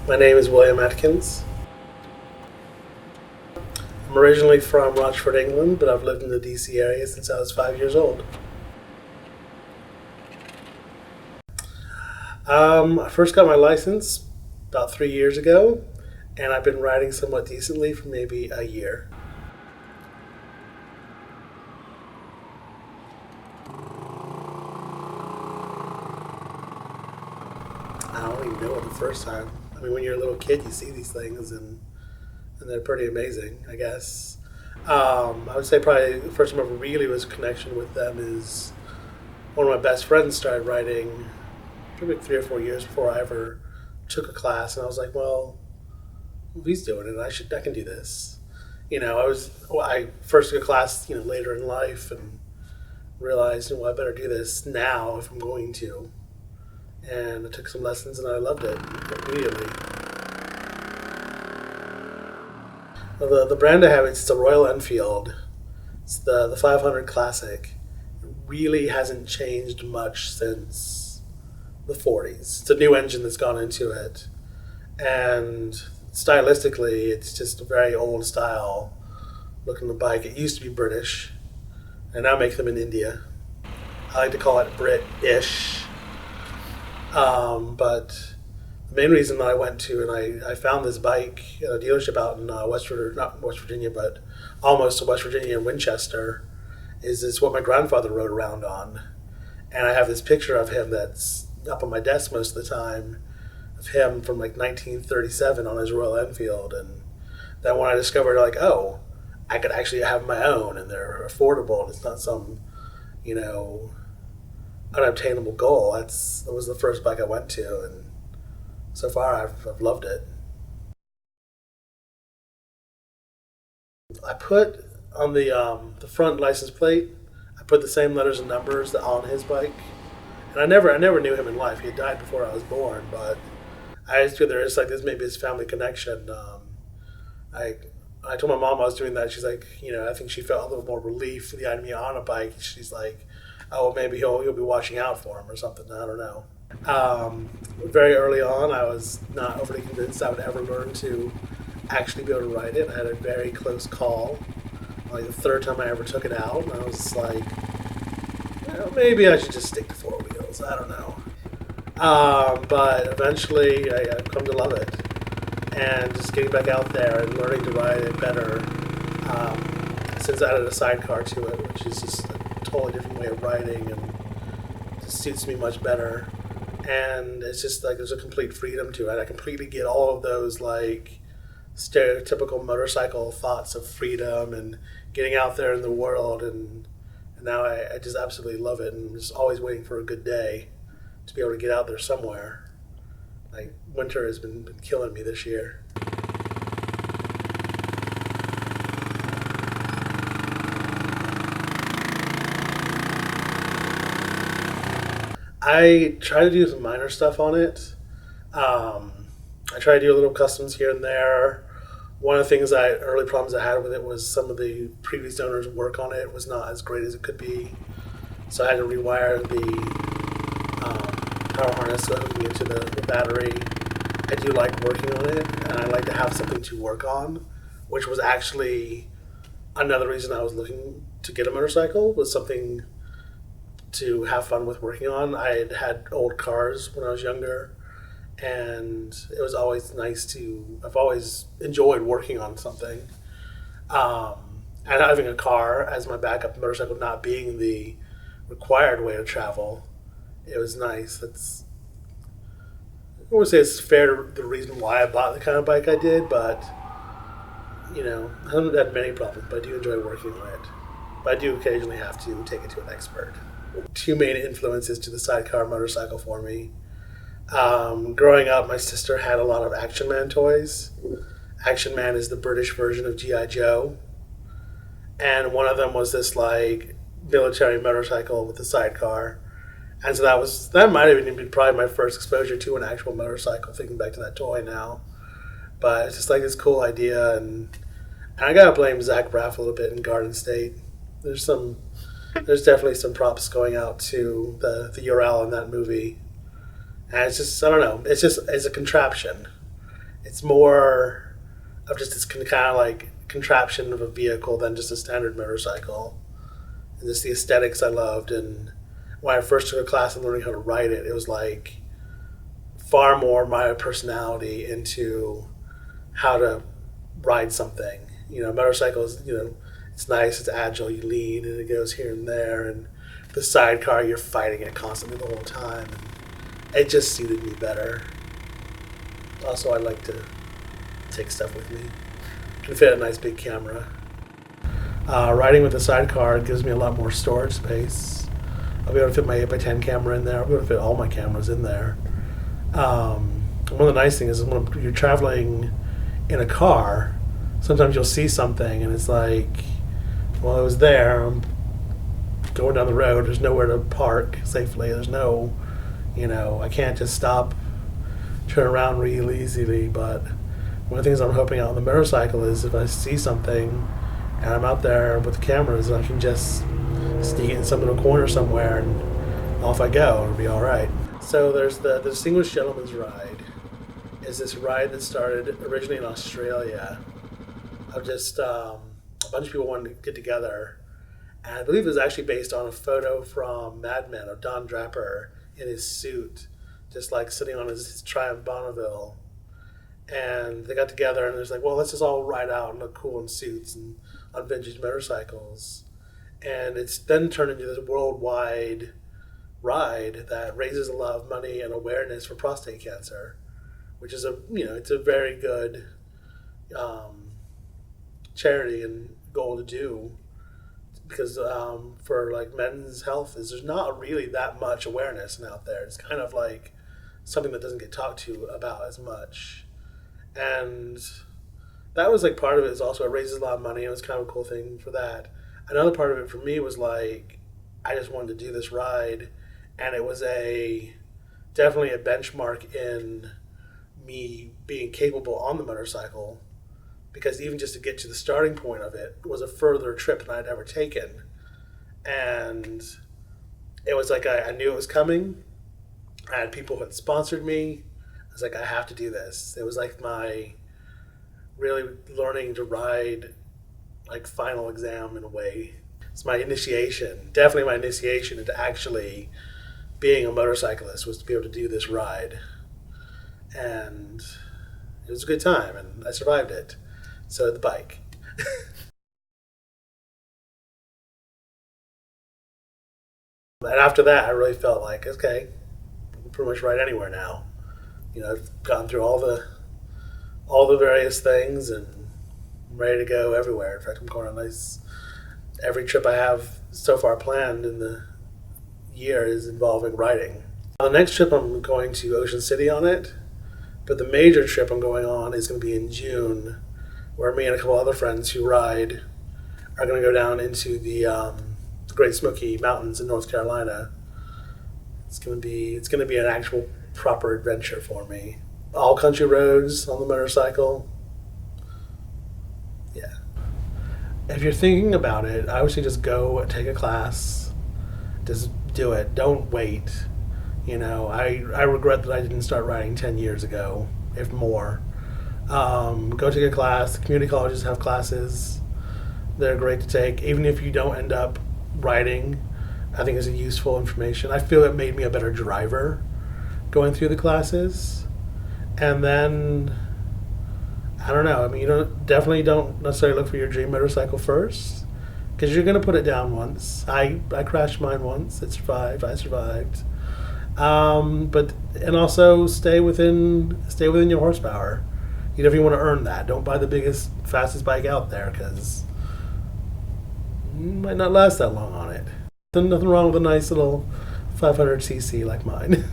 My name is William Atkins. I'm originally from Rochford, England, but I've lived in the DC area since I was 5 years old. I first got my license about 3 years ago, and I've been riding somewhat decently for maybe a year. I don't even know what the first time. I mean, when you're a little kid, you see these things, and they're pretty amazing, I guess. I would say probably the first time I ever really was a connection with them is one of my best friends started riding probably 3 or 4 years before I ever took a class, and I was like, well, if he's doing it, I can do this. I first took a class, later in life, and realized, I better do this now if I'm going to. And I took some lessons, and I loved it immediately. The brand I have, it's the Royal Enfield. It's the 500 Classic. It really hasn't changed much since the 40s. It's a new engine that's gone into it. And stylistically, it's just a very old style looking bike. It used to be British, and now make them in India. I like to call it Brit-ish. But the main reason that I went to and I found this bike at a dealership out in not West Virginia, but almost to West Virginia in Winchester, is it's what my grandfather rode around on. And I have this picture of him that's up on my desk most of the time, of him from like 1937 on his Royal Enfield. And then when I discovered, like, oh, I could actually have my own, and they're affordable, and it's not some, unobtainable goal. That was the first bike I went to, and so far I've loved it. I put on the front license plate, I put the same letters and numbers that on his bike, and I never knew him in life. He had died before I was born, but I just feel there is like this maybe his family connection. I told my mom I was doing that. She's like, I think she felt a little more relief for the idea of me on a bike. She's like, oh, well, maybe he'll be watching out for him or something. I don't know. Very early on, I was not overly convinced I would ever learn to actually be able to ride it. I had a very close call, like the third time I ever took it out, and I was like, maybe I should just stick to four wheels. I don't know. But eventually, I've come to love it, and just getting back out there and learning to ride it better. Since I added a sidecar to it, which is just a totally different way of riding, and just suits me much better. And it's just like there's a complete freedom to it. I completely get all of those like stereotypical motorcycle thoughts of freedom and getting out there in the world, and now I just absolutely love it, and I'm just always waiting for a good day to be able to get out there somewhere. Like winter has been killing me this year. I try to do some minor stuff on it. I try to do a little customs here and there. One of the early problems I had with it was some of the previous owners' work on it was not as great as it could be. So I had to rewire the power harness so it hooked me into the battery. I do like working on it, and I like to have something to work on, which was actually another reason I was looking to get a motorcycle, was something to have fun with working on. I had old cars when I was younger, and it was always I've always enjoyed working on something. And having a car as my backup motorcycle not being the required way to travel, it was nice. I wouldn't say it's fair to the reason why I bought the kind of bike I did, but, I haven't had many problems, but I do enjoy working on it. But I do occasionally have to take it to an expert. Two main influences to the sidecar motorcycle for me. Growing up, my sister had a lot of Action Man toys. Action Man is the British version of G.I. Joe. And one of them was this like military motorcycle with a sidecar. And so that might have even been probably my first exposure to an actual motorcycle, thinking back to that toy now. But it's just like this cool idea, and I gotta blame Zach Braff a little bit in Garden State. There's definitely some props going out to the Ural in that movie. And it's just, I don't know, it's a contraption. It's more of just this kind of like contraption of a vehicle than just a standard motorcycle. And just the aesthetics I loved. And when I first took a class and learning how to ride it, it was like far more my personality into how to ride something. Motorcycles, it's nice, it's agile, you lean and it goes here and there. And the sidecar, you're fighting it constantly the whole time. And it just suited me better. Also, I like to take stuff with me. Can fit a nice big camera. Riding with a sidecar gives me a lot more storage space. I'll be able to fit my 8x10 camera in there. I'll be able to fit all my cameras in there. One of the nice things is when you're traveling in a car, sometimes you'll see something and it's like, well, it was there. I'm going down the road. There's nowhere to park safely. There's no, I can't just stop, turn around real easily. But one of the things I'm hoping out on the motorcycle is if I see something and I'm out there with the cameras, I can just sneak it in some little corner somewhere and off I go. It'll be all right. So there's the Distinguished Gentleman's Ride. Is this ride that started originally in Australia of just a bunch of people wanting to get together. And I believe it was actually based on a photo from Mad Men of Don Draper in his suit, just like sitting on his Triumph Bonneville. And they got together and it was like, well, let's just all ride out and look cool in suits and on vintage motorcycles. And it's then turned into this worldwide ride that raises a lot of money and awareness for prostate cancer, which is it's a very good charity and goal to do, because for like men's health there's not really that much awareness out there. It's kind of like something that doesn't get talked to about as much. And that was like part of it. Is also it raises a lot of money. It was kind of a cool thing for that. Another part of it for me was like I just wanted to do this ride, and it was definitely a benchmark in me being capable on the motorcycle, because even just to get to the starting point of it was a further trip than I'd ever taken. And it was like I knew it was coming. I had people who had sponsored me. I was like, I have to do this. It was like my really learning to ride, like final exam in a way. It's my initiation, definitely my initiation into actually being a motorcyclist, was to be able to do this ride. And it was a good time, and I survived it. So did the bike. And after that, I really felt like, okay, I can pretty much ride anywhere now. I've gone through all the various things, and I'm ready to go everywhere. In fact, I'm going on every trip I have so far planned in the year is involving riding. The next trip I'm going to Ocean City on it, but the major trip I'm going on is going to be in June, where me and a couple other friends who ride are going to go down into the Great Smoky Mountains in North Carolina. It's going to be an actual proper adventure for me. All country roads on the motorcycle. Yeah. If you're thinking about it, I would say just go take a class. Just do it. Don't wait. I regret that I didn't start riding 10 years ago, if more. Go take a class. The community colleges have classes. They're great to take. Even if you don't end up riding, I think it's a useful information. I feel it made me a better driver going through the classes. And then, I don't know. I mean, definitely don't necessarily look for your dream motorcycle first, because you're going to put it down once. I crashed mine once. It survived. I survived. And also stay within your horsepower. If you want to earn that, don't buy the biggest, fastest bike out there, because you might not last that long on it. There's nothing wrong with a nice little 500cc like mine.